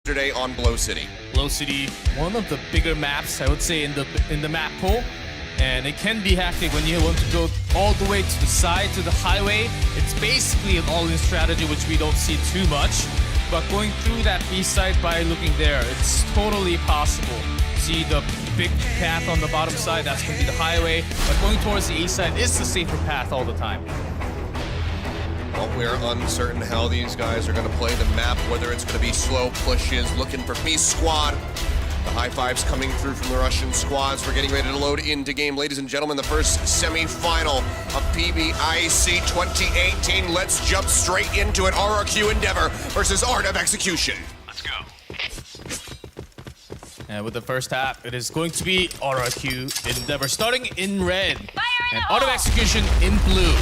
yesterday on Blow City. Blow City, one of the bigger maps, I would say, in the map pool. And it can be hectic when you want to go all the way to the side, to the highway. It's basically an all-in strategy, which we don't see too much. But going through that B side by looking there, it's totally possible. See the big path on the bottom side, that's going to be the highway. But going towards the A side is the safer path all the time. Well, we're uncertain how these guys are going to play the map, whether it's going to be slow pushes, looking for me squad. The high fives coming through from the Russian squads. We're getting ready to load into game. Ladies and gentlemen, the first semi-final of PBIC 2018. Let's jump straight into it. RRQ Endeavor versus Art of Execution. Let's go. And with the first half, it is going to be RRQ Endeavor starting in red. And Art of Execution in blue.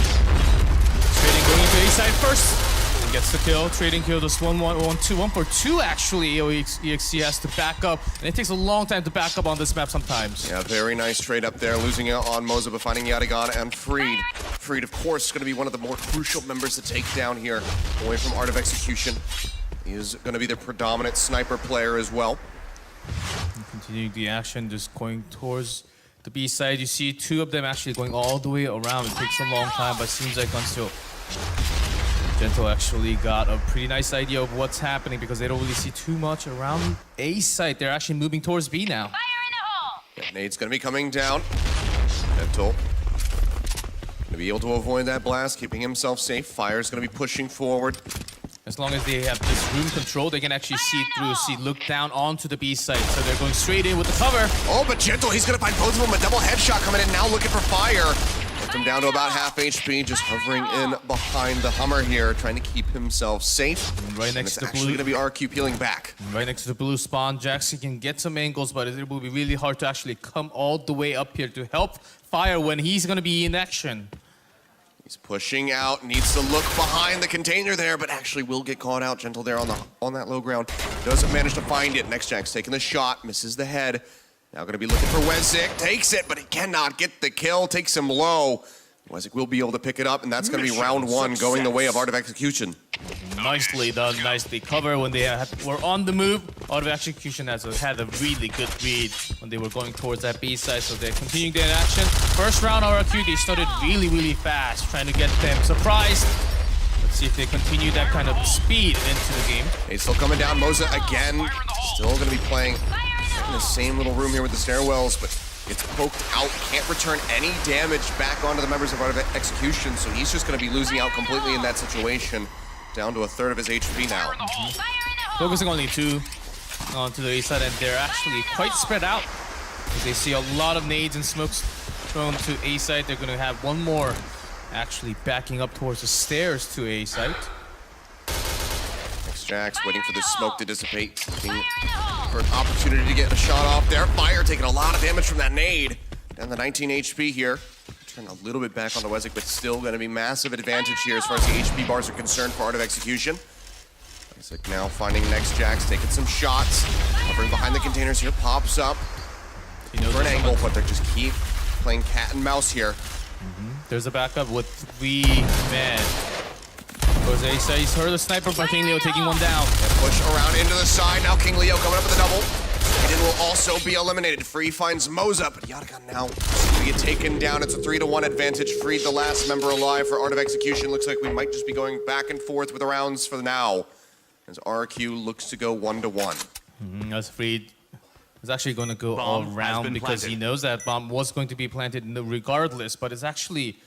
Trading going into A side first. And gets the kill. Trading kill just 1-1, 1-2, 1 for 2 actually. AOEXE has to back up. And it takes a long time to back up on this map sometimes. Yeah, very nice trade up there. Losing out on Moza, but finding Yadigan and Freed. Freed, of course, is going to be one of the more crucial members to take down here. Away from Art of Execution. He is going to be the predominant sniper player as well. And continuing the action, just going towards the B side. You see 2 of them actually going all the way around. It takes a long time, but seems like until Gentle actually got a pretty nice idea of what's happening because they don't really see too much around A site. They're actually moving towards B now. Fire in the hole! Yeah, Nade's going to be coming down. Gentle going to be able to avoid that blast, keeping himself safe. Fire's going to be pushing forward. As long as they have this room control, they can actually see through, look down onto the B site. So they're going straight in with the cover. Oh, but Gentle, he's going to find both of them. A double headshot coming in now, looking for Fire. Puts him down to about half HP, just hovering in behind the Hummer here, trying to keep himself safe. And right next to the actually blue. going to be RQ peeling back. Right next to the blue spawn, Jackson can get some angles, but it will be really hard to actually come all the way up here to help Fire when he's going to be in action. He's pushing out, needs to look behind the container there, but actually will get caught out. Gentle there on that low ground. Doesn't manage to find it. Next Jack's taking the shot, misses the head. Now going to be looking for Wezik. Takes it, but he cannot get the kill. Takes him low. Wezik will be able to pick it up, and that's going to be round 1 going the way of Art of Execution. Nicely done, nicely covered when they were on the move. Art of Execution had a really good read when they were going towards that B side, so they're continuing their action. First round RRQ, they started really, really fast, trying to get them surprised. Let's see if they continue that kind of speed into the game. He's still coming down. Moza again, still going to be playing in the same little room here with the stairwells, but gets poked out, can't return any damage back onto the members of Art of Execution, so he's just going to be losing out completely in that situation. Down to a third of his HP now. Focusing only 2 onto the A side, and they're actually quite spread out. Because they see a lot of nades and smokes thrown to A side. They're going to have one more actually backing up towards the stairs to A side. Next Jax waiting for the smoke to dissipate, looking for an opportunity to get a shot off there. Fire taking a lot of damage from that nade. Down to 19 HP here. Turn a little bit back on the Wezik, but still going to be massive advantage here as far as the HP bars are concerned for Art of Execution. Wezik now finding next Jax, taking some shots. Hovering behind the containers here, pops up. For an angle, but they just keep playing cat and mouse here. There's a backup with 3 men. Jose says he's heard the sniper by King Leo taking one down. And push around into the side. Now King Leo coming up with a double. Aiden will also be eliminated. Free finds Moza, but Yadigan now will get taken down. It's a 3-1 advantage. Freed the last member alive for Art of Execution. Looks like we might just be going back and forth with the rounds for now, as RRQ looks to go 1-1. As Freed is actually going to go all around because he knows that bomb was going to be planted regardless, but it's actually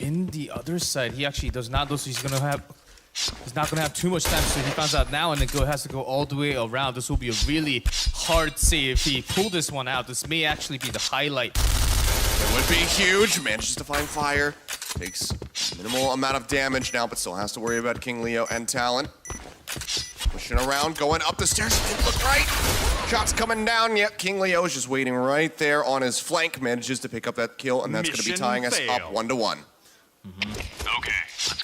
in the other side. He actually does not know, so he's not going to have too much time, so he finds out now and then has to go all the way around. This will be a really hard save. If he pulled this one out, this may actually be the highlight. It would be huge. Manages to find Fire. Takes minimal amount of damage now, but still has to worry about King Leo and Talon. Pushing around, going up the stairs. Didn't look right. Shots coming down. Yep, King Leo is just waiting right there on his flank. Manages to pick up that kill, and that's going to be tying us up 1-1. Okay.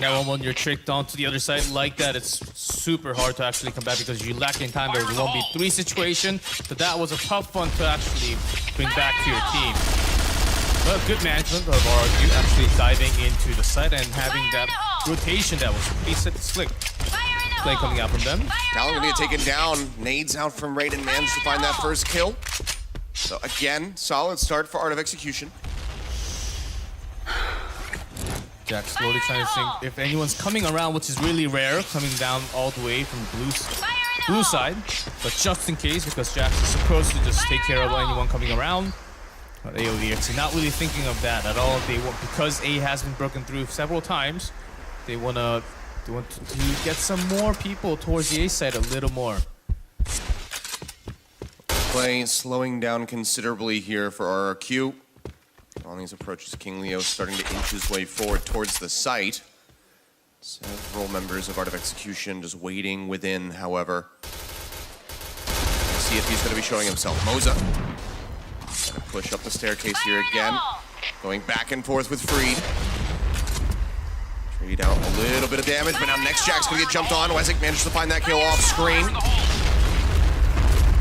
Now, when you're tricked onto the other side like that, it's super hard to actually come back because you lack in time. There was a 1v3 situation, so that was a tough one to actually bring back to your team. But good management of RRQ actually diving into the side and having that rotation that was pretty slick. Fire in the play coming out from them. Talon gonna get taken down. Nades out from Raiden, managed to find that first kill. So again, solid start for Art of Execution. Jack slowly trying to think if anyone's coming around, which is really rare, coming down all the way from blue side. But just in case, because Jack is supposed to just take care of anyone coming around. But AOEXE not really thinking of that at all. They want, because A has been broken through several times, they want to get some more people towards the A side a little more. Play slowing down considerably here for RRQ. On these approaches, King Leo starting to inch his way forward towards the site. Several members of Art of Execution just waiting within, however. Let's see if he's going to be showing himself. Moza gonna push up the staircase here again. Going back and forth with Freed. Freed out a little bit of damage, but now next Jack's going to get jumped on. WEZIC managed to find that kill off screen.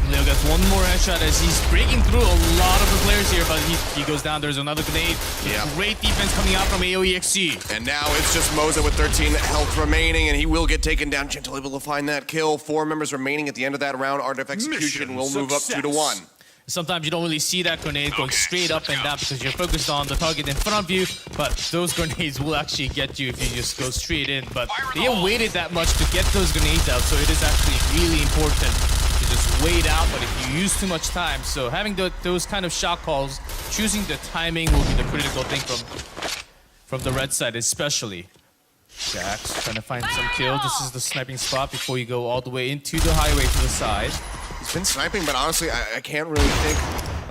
Leo gets one more headshot as he's breaking through a lot of the players here, but he goes down. There's another grenade. Yeah. Great defense coming out from AOEXE. And now it's just Moza with 13 health remaining, and he will get taken down. Gentle able to find that kill. 4 members remaining at the end of that round. Art of Execution will move up 2-1. Sometimes you don't really see that grenade going straight up and down because you're focused on the target in front of you, but those grenades will actually get you if you just go straight in. But they have waited that much to get those grenades out, so it is actually really important to just wait out, but if you use too much time, so having those kind of shot calls, choosing the timing will be the critical thing from the red side especially. Jack's trying to find some kills. This is the sniping spot before you go all the way into the highway to the side. He's been sniping, but honestly, I can't really think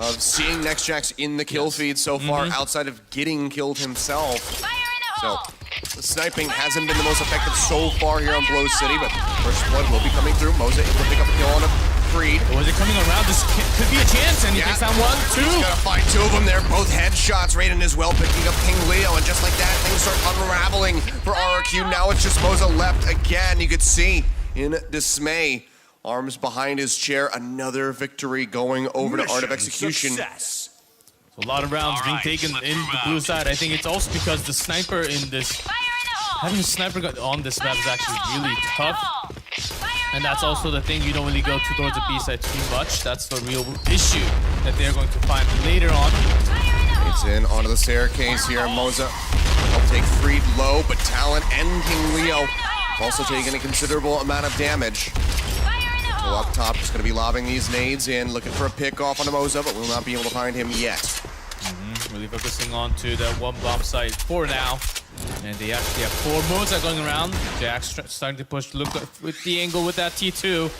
of seeing Next Jax in the kill feed so far outside of getting killed himself. So the sniping hasn't been the most effective so far here on Blow City, but first blood will be coming through. Moza able to pick up a kill on a Freed. Was it coming around? This could be a chance, and he takes down 1, 2. He's got to find 2 of them there. Both headshots. Raiden as well picking up King Leo, and just like that, things start unraveling for RRQ. Now it's just Moza left again. You could see in dismay, arms behind his chair. Another victory going over to Art of Execution. So a lot of rounds being taken in the blue side. I think it's also because the sniper in this, having a sniper on this map is actually really tough. And that's also the thing, you don't really go towards the B side too much. That's the real issue that they're going to find later on. It's in onto the staircase here. Moza will take Freed low, but Talon and King Leo also taking a considerable amount of damage. Gentle up top, just going to be lobbing these nades in, looking for a pick off on Moza, but will not be able to find him yet. Really focusing on to that one bomb site for now. And they actually have 4 Moza going around. Jack's starting to push, look with the angle with that T2.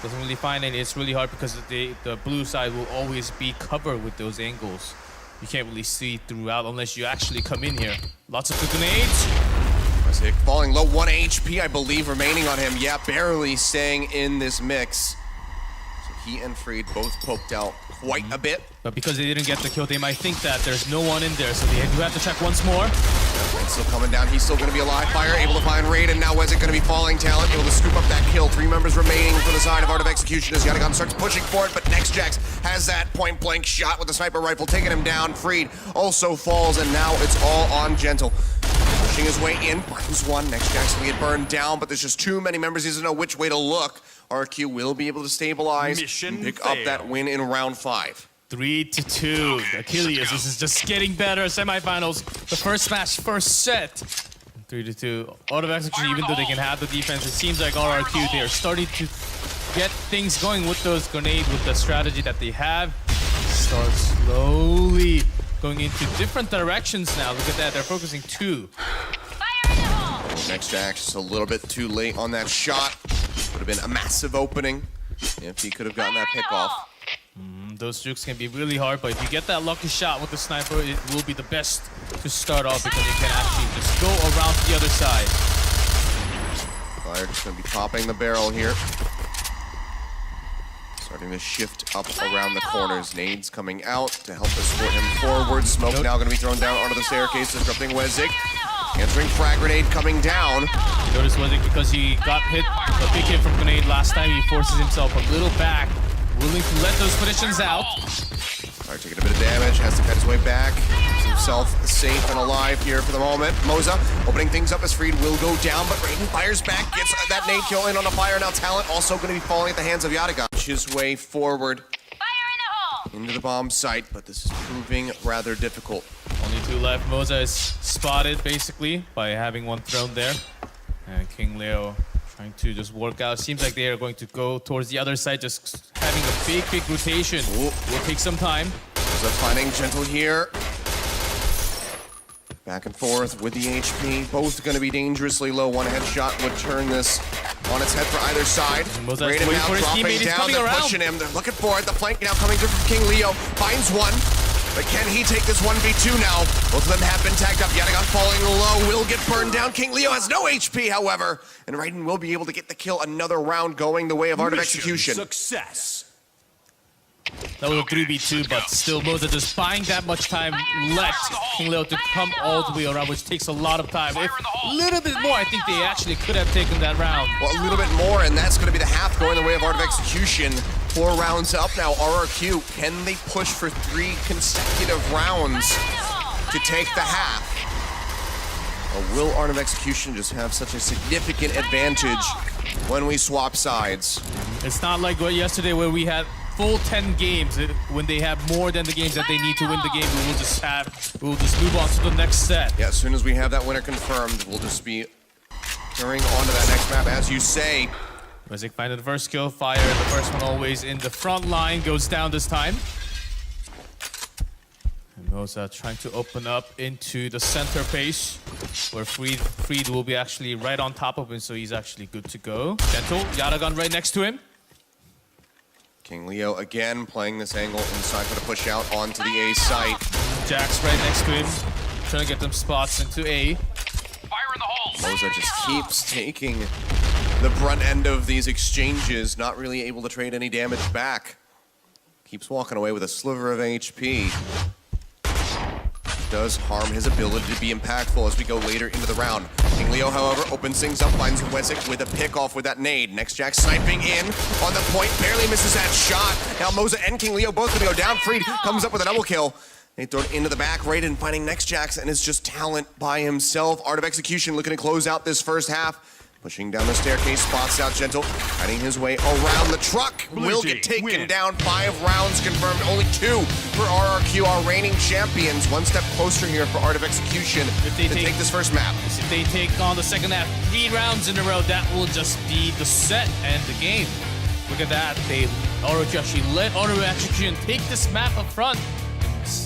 Doesn't really find any. It's really hard because the blue side will always be covered with those angles. You can't really see throughout unless you actually come in here. Lots of good grenades. WEZIC falling low, 1 HP I believe remaining on him. Yeah, barely staying in this mix. So he and Freed both poked out quite a bit. But because they didn't get the kill, they might think that there's no one in there, so they do have to check once more. Raiden still coming down. He's still going to be alive. Fire able to find Raiden. Now WEZIC going to be falling. Talent able to scoop up that kill. 3 members remaining for the side of Art of Execution as Yanagon starts pushing for it, but Next Jax has that point blank shot with the sniper rifle, taking him down. Freed also falls, and now it's all on Gentle. Pushing his way in, finds one. Next Jax going to get burned down, but there's just too many members. He doesn't know which way to look. RQ will be able to stabilize and pick up that win in round 5. 3-2. Achilles, this is just getting better. Semifinals, the first match, first set. 3-2. Art of Execution, even though they can have the defense, it seems like RRQ, they are starting to get things going with those grenades, with the strategy that they have. Start slowly going into different directions now. Look at that, they're focusing 2. Next Jax just a little bit too late on that shot. Would have been a massive opening if he could have gotten that pick off. Those jukes can be really hard, but if you get that lucky shot with the sniper, it will be the best to start off because you can actually just go around to the other side. Fire just going to be popping the barrel here. Starting to shift up around the corners. Nades coming out to help escort him forward. Smoke now going to be thrown down onto the staircase, disrupting WEZIC. Answering frag grenade coming down. Notice WEZIC, because he got hit, a big hit from grenade last time, he forces himself a little back, willing to let those positions out. Fire taking a bit of damage, has to cut his way back. Keeps himself safe and alive here for the moment. Moza opening things up as Freed will go down, but Raiden fires back, gets that nade kill in on the fire. Now Talent also going to be falling at the hands of Yatagan. His way forward into the bomb site, but this is proving rather difficult. Only 2 left. Moza is spotted basically by having one thrown there. And King Leo trying to just work out. Seems like they are going to go towards the other side, just having a big rotation. Ooh. Will take some time. Moza finding Gentle here. Back and forth with the HP. Both going to be dangerously low. One headshot would turn this on its head for either side. Moza's Raiden waiting now for his dropping teammate. He's down. coming They're around. pushing him. They're looking for it. The flank now coming through from King Leo. Finds one. But can he take this 1v2 now? Both of them have been tagged up. Yatagan falling low. Will get burned down. King Leo has no HP, however. And Raiden will be able to get the kill. Another round going the way of Art of Execution. Success. That was a 3v2, but still Moza just buying that much time left King Leo to come all the way around, which takes a lot of time. If a little bit more, I think they actually could have taken that round. Well, a little bit more, and that's going to be the half going the way of Art of Execution. 4 rounds up now. RRQ, can they push for 3 consecutive rounds to take the half? Or will Art of Execution just have such a significant advantage when we swap sides? It's not like yesterday where we had full 10 games. When they have more than the games that they need to win the game, we will just move on to the next set. Yeah, as soon as we have that winner confirmed, we'll just be carrying on to that next map, as you say. RECEH finding the first kill. Fire, the first one always in the front line, goes down this time. And Moza trying to open up into the center pace, where Freed will be actually right on top of him, so he's actually good to go. Gentle, Yatagan right next to him. King Leo again playing this angle inside for the push out onto the A site. Jax right next to him, trying to get them spots into A. Fire in the hole. Moza just keeps taking the brunt end of these exchanges, not really able to trade any damage back. Keeps walking away with a sliver of HP. Does harm his ability to be impactful as we go later into the round. King Leo, however, opens things up, finds RECEH with a pick-off with that nade. Next Jack sniping in on the point, barely misses that shot. Now Moza and King Leo both gonna go down. Freed comes up with a double kill. They throw it into the back. Raiden finding Next Jax, and it's just Talent by himself. Art of Execution looking to close out this first half. Pushing down the staircase, spots out Gentle, hiding his way around the truck. Will get taken down. 5 rounds confirmed, only 2 for RRQ, our reigning champions. One step closer here for Art of Execution to take this first map. If they take on the second half 3 rounds in a row, that will just be the set and the game. Look at that. RRQ actually let Art of Execution take this map up front.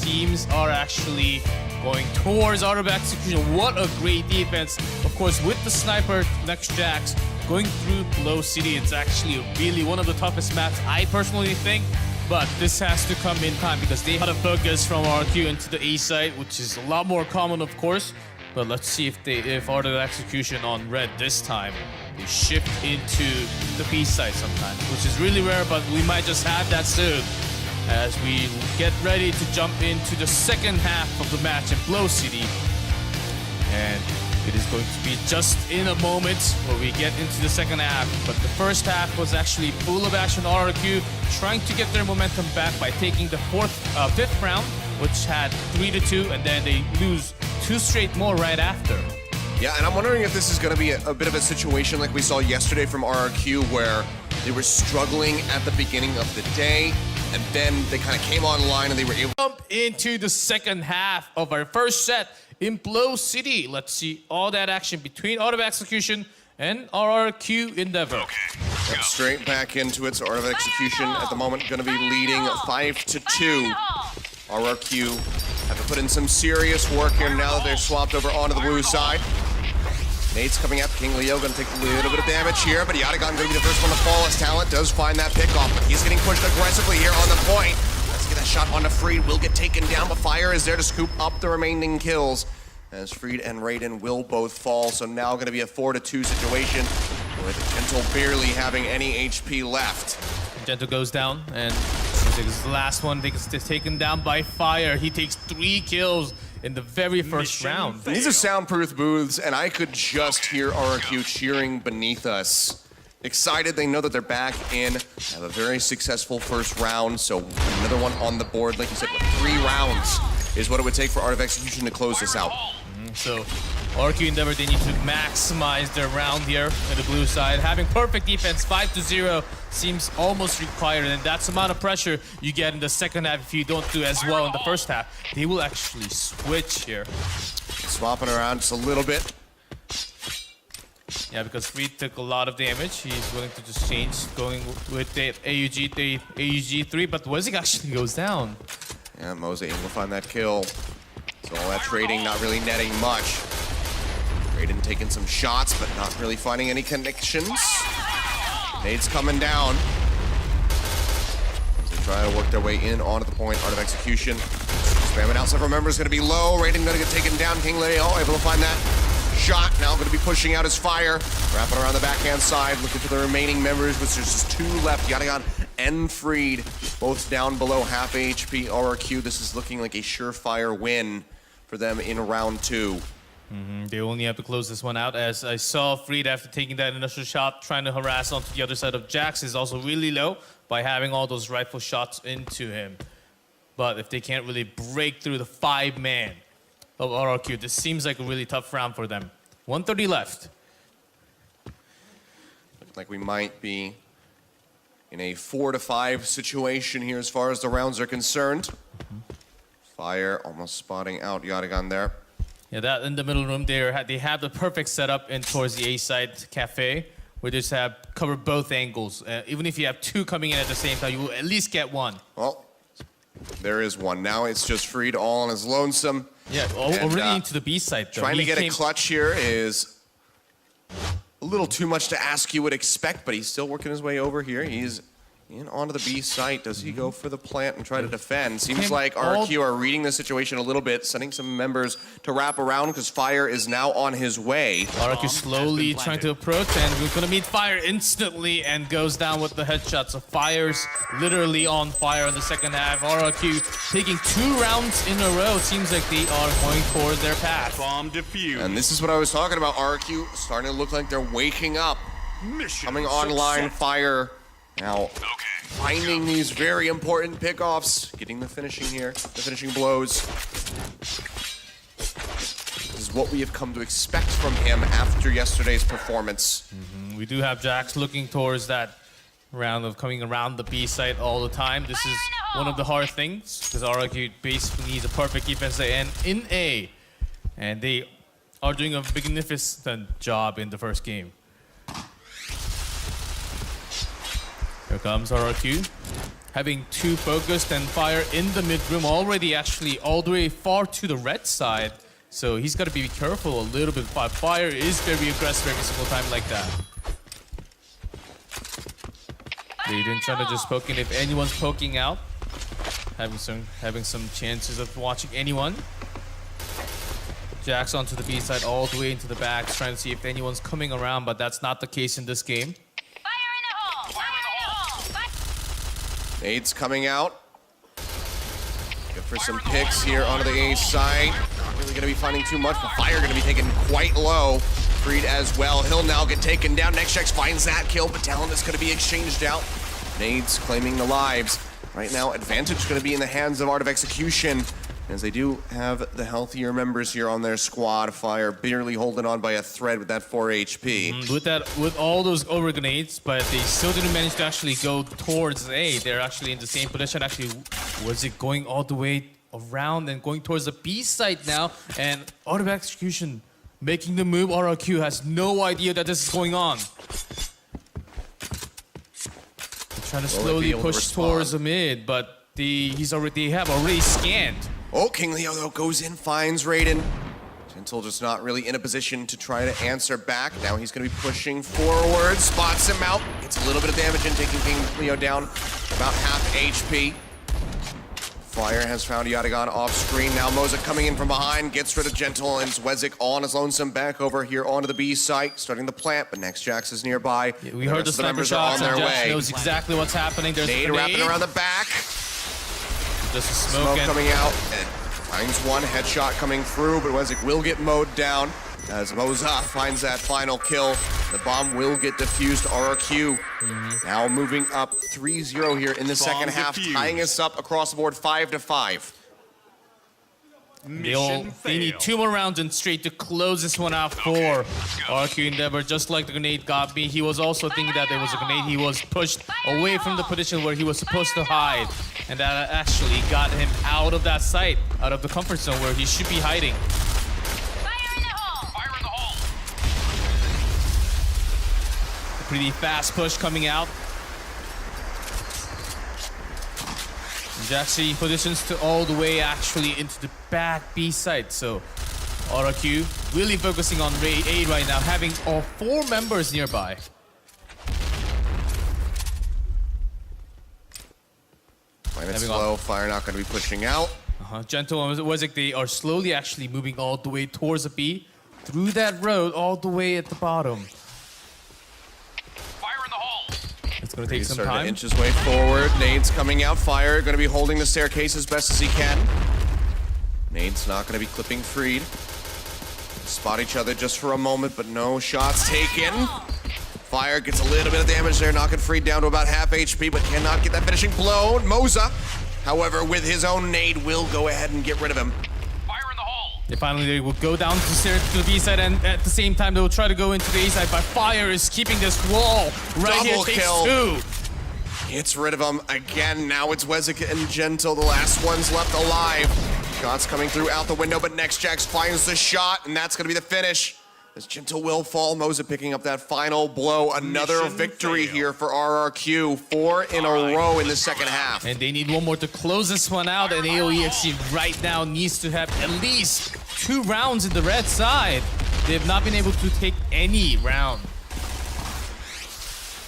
Teams are actually going towards Art of Execution. What a great defense. Of course, with the sniper, Next Jax, going through Low City, it's actually really one of the toughest maps, I personally think. But this has to come in time because they had a focus from RRQ into the A site, which is a lot more common, of course. But let's see if Art of Execution on red this time, they shift into the B site sometimes, which is really rare, but we might just have that soon, as we get ready to jump into the second half of the match in Blow City. And it is going to be just in a moment where we get into the second half. But the first half was actually full of action. RRQ trying to get their momentum back by taking the fifth round, which had 3-2, and then they lose 2 straight more right after. Yeah, and I'm wondering if this is going to be a bit of a situation like we saw yesterday from RRQ, where they were struggling at the beginning of the day, and then they kind of came online and they were able to jump into the second half of our first set in Blow City. Let's see all that action between Art of Execution and RRQ Endeavor. get straight back into it. So Art of Execution at the moment going to be leading 5-2. RRQ have to put in some serious work here now that they're swapped over onto the blue side. Nate's coming up. King Leo going to take a little bit of damage here, but Yatagan going to be the first one to fall as Talent does find that pickoff, but he's getting pushed aggressively here on the point. Let's get that shot onto Freed. Will get taken down, but Fire is there to scoop up the remaining kills as Freed and Raiden will both fall. So now going to be a 4-2 situation with Gentle barely having any HP left. Gentle goes down, and his last one is taken down by Fire. He takes 3 kills in the very first round. These are soundproof booths, and I could just hear RRQ cheering beneath us excited. They know that they're back in. Have a very successful first round, so another one on the board. Like you said, 3 rounds is what it would take for Art of Execution to close this out. So RRQ Endeavor, they need to maximize their round here on the blue side. Having perfect defense, 5-0 seems almost required, and that's the amount of pressure you get in the second half if you don't do as well in the first half. They will actually switch here. Swapping around just a little bit. Yeah, because Freed took a lot of damage. He's willing to just change, going with the AUG3, but WESIC actually goes down. Yeah, Mose able to find that kill. So all that trading not really netting much. Raiden taking some shots, but not really finding any connections. Nades coming down. As they try to work their way in onto the point. Art of Execution. Spamming out several members, gonna be low. Raiden gonna get taken down. King Leo able to find that shot. Now gonna be pushing out his fire. Wrapping around the backhand side, looking for the remaining members, which there's just 2 left. Yadagan and Freed, both down below half HP. RRQ, this is looking like a surefire win for them in round 2. They only have to close this one out, as I saw Freed after taking that initial shot, trying to harass onto the other side of Jax is also really low by having all those rifle shots into him. But if they can't really break through the 5-man of RRQ, this seems like a really tough round for them. 130 left. Looking like we might be in a 4-5 situation here as far as the rounds are concerned. Fire almost spotting out Yadagan there. Yeah, that in the middle room there, they have the perfect setup in towards the A side cafe, where they just have cover both angles. Even if you have 2 coming in at the same time, you will at least get 1. Well, there is one. Now it's just Freed all on his lonesome. Yeah, already into the B side though. Trying to get a clutch here is a little too much to ask, you would expect, but he's still working his way over here. He's in onto the B site. Does he go for the plant and try to defend? Seems like RRQ are reading the situation a little bit, sending some members to wrap around because Fire is now on his way. RRQ slowly trying to approach, and we're gonna meet Fire instantly and goes down with the headshot. So Fire's literally on fire in the second half. RRQ taking 2 rounds in a row. It seems like they are going towards their path. Bomb defused. And this is what I was talking about. RRQ starting to look like they're waking up. Mission Coming online, success. Fire now Okay. finding these very important pickoffs, getting the finishing here, the finishing blows. This is what we have come to expect from him after yesterday's performance. We do have Jax looking towards that round of coming around the B site all the time. This is one of the hard things, because RRQ basically needs a perfect defense to end in A. And they are doing a magnificent job in the first game. Here comes RRQ, having 2 focused and Fire in the mid room, already actually all the way far to the red side. So he's got to be careful a little bit. Fire is very aggressive every single time like that. They didn't try to just poke in. If anyone's poking out, having some chances of watching anyone. Jax onto the B side, all the way into the back, trying to see if anyone's coming around, but that's not the case in this game. Nades coming out. Good for some picks here onto the A side. Not really going to be finding too much, but Fire going to be taken quite low. Freed as well. He'll now get taken down. Next Jax finds that kill, but talent is going to be exchanged out. Nades claiming the lives. Right now, advantage going to be in the hands of Art of Execution, as they do have the healthier members here on their squad. Fire barely holding on by a thread with that 4 HP. With all those over grenades, but they still didn't manage to actually go towards A. They're actually in the same position. Actually, was it going all the way around and going towards the B site now? And Art of Execution making the move. RRQ has no idea that this is going on. They're trying to slowly push towards the mid, but they have already scanned. Oh, King Leo though goes in, finds Raiden. Gentle just not really in a position to try to answer back. Now he's going to be pushing forward, spots him out, gets a little bit of damage in, taking King Leo down about half HP. Fire has found Yadagan off screen. Now Moza coming in from behind, gets rid of Gentle, and WESIC all on his lonesome back over here onto the B site, starting the plant, but next Jax is nearby. Yeah, we heard the sniper shots, and Jax knows exactly what's happening. There's Nade wrapping around the back. Just a Smoke coming out, and finds one headshot coming through, but WESIC will get mowed down. as Moza finds that final kill. The bomb will get defused. RRQ now moving up 3-0 here in the second half, tying us up across the board 5-5. They need 2 more rounds and straight to close this one out for RRQ Endeavor. Just like the grenade got me, he was also thinking that there was a grenade. He was pushed away from the position where he was supposed to hide, and that actually got him out of that sight, out of the comfort zone where he should be hiding. Fire in the hole! Fire in the hole! Pretty fast push coming out. JACKZ positions to all the way actually into the back B side. So RRQ really focusing on Ray A right now, having all 4 members nearby. Playing it slow, Fire not going to be pushing out. Gentle and WEZEK, they are slowly actually moving all the way towards the B, through that road, all the way at the bottom. It's going to take some Starting to time. inch his way forward. Nade's coming out. Fire going to be holding the staircase as best as he can. Nade's not going to be clipping Freed. Spot each other just for a moment, but no shots taken. Fire gets a little bit of damage there, knocking Freed down to about half HP, but cannot get that finishing blow. Moza, however, with his own nade, will go ahead and get rid of him. They will go down to the B side, and at the same time they will try to go into the A side, but Fire is keeping this wall right Double here. kill. Takes 2. Gets rid of him again. Now it's WEZEK and Gentle, the last ones left alive. Shots coming through out the window, but NextJax finds the shot, and that's going to be the finish. As Gentle will fall, Moza picking up that final blow. Another victory here for RRQ. 4 in a row in the second half. And they need one more to close this one out, and AOEXE right now needs to have at least 2 rounds in the red side. They have not been able to take any round.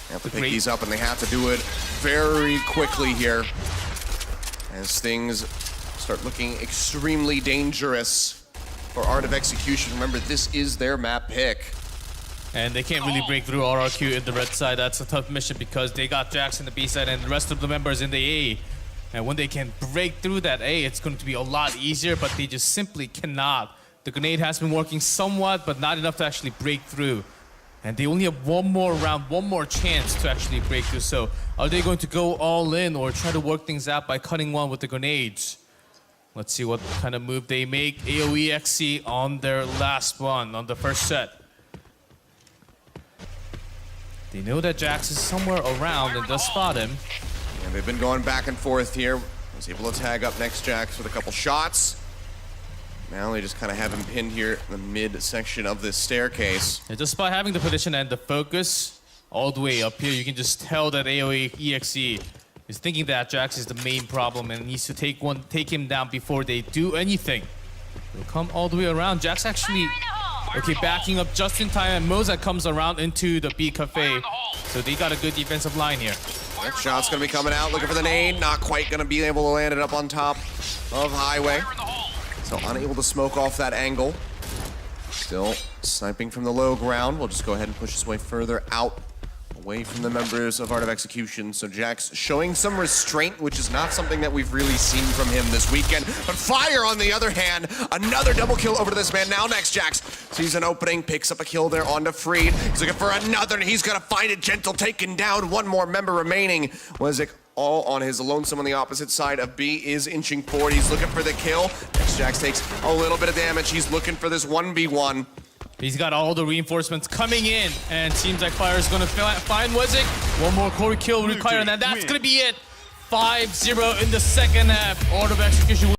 They have to pick these up, and they have to do it very quickly here as things start looking extremely dangerous for Art of Execution. Remember, this is their map pick. And they can't really break through RRQ in the red side. That's a tough mission because they got Jax in the B side and the rest of the members in the A. And when they can break through that A, it's going to be a lot easier, but they just simply cannot. The grenade has been working somewhat, but not enough to actually break through. And they only have 1 more round, 1 more chance to actually break through. So are they going to go all in or try to work things out by cutting one with the grenades? Let's see what kind of move they make. AOEXE on their last one, on the first set. They know that Jax is somewhere around and does spot him. And they've been going back and forth here. Was able to tag up NextJax with a couple shots. Now they just kind of have him pinned here in the mid-section of this staircase. And just by having the position and the focus all the way up here, you can just tell that AOEXE is thinking that Jax is the main problem and needs to take him down before they do anything. They'll come all the way around. Jax actually, okay, backing up just in time, and Moza comes around into the B cafe. So they got a good defensive line here. That shot's gonna be coming out, looking for the nade. Not quite gonna be able to land it up on top of Highway. So unable to smoke off that angle. Still sniping from the low ground. We'll just go ahead and push his way further out, away from the members of Art of Execution. So Jax showing some restraint, which is not something that we've really seen from him this weekend. But Fire, on the other hand, another double kill over to this man. Now NextJax sees an opening, picks up a kill there onto Freed. He's looking for another, and he's gonna find it. Gentle taken down, 1 more member remaining. WEZEK all on his lonesome on the opposite side of B, is inching forward. He's looking for the kill. NextJax takes a little bit of damage. He's looking for this 1v1. He's got all the reinforcements coming in, and seems like Fire is going to find WEZEK. 1 more core kill required, and that's going to be it. 5-0 in the second half. Art of Execution